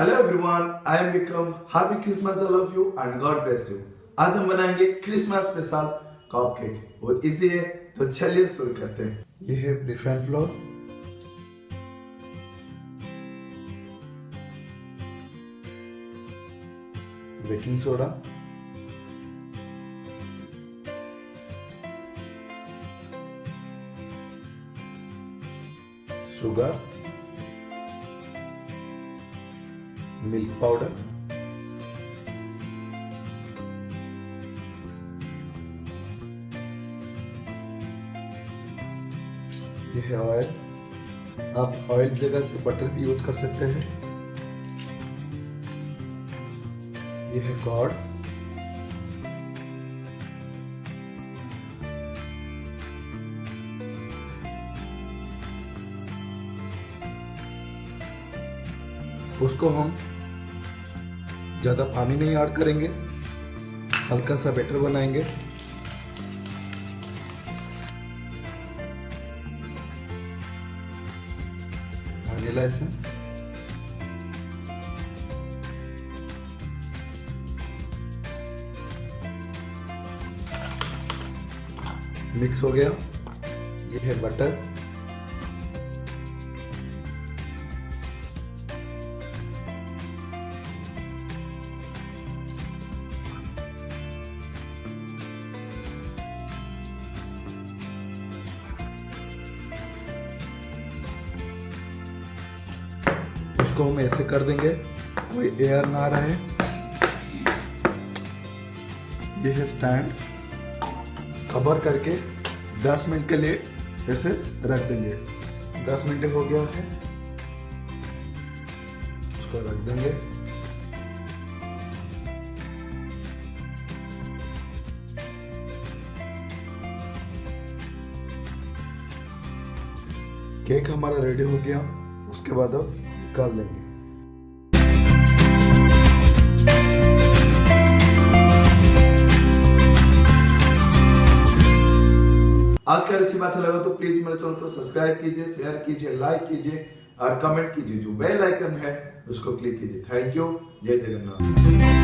Hello everyone, I am Vikram. Happy Christmas all of you and God bless you. आज हम बनाएंगे Christmas special cup cake. बहुत easy है, तो चलिए शुरू करते हैं। ये है refined floor, baking soda, sugar, milk powder, यह है ऑयल। आप ऑयल जगह से बटर भी यूज कर सकते हैं। यह है गॉड, उसको हम ज्यादा पानी नहीं ऐड करेंगे, हल्का सा बैटर बनाएंगे। वनीला एसेंस, मिक्स हो गया। ये है बटर, इसको हम ऐसे कर देंगे कोई एयर ना रहे। ये है स्टैंड, कवर करके 10 मिनट के लिए ऐसे रख देंगे। 10 मिनट हो गया है, उसको रख देंगे। केक हमारा रेडी हो गया, उसके बाद अब निकाल लेंगे। आज का रेसिपी अच्छा लगा तो प्लीज मेरे चैनल को सब्सक्राइब कीजिए, शेयर कीजिए, लाइक कीजिए और कमेंट कीजिए। जो बेल आइकन है उसको क्लिक कीजिए। Thank you. जय जगन्नाथ।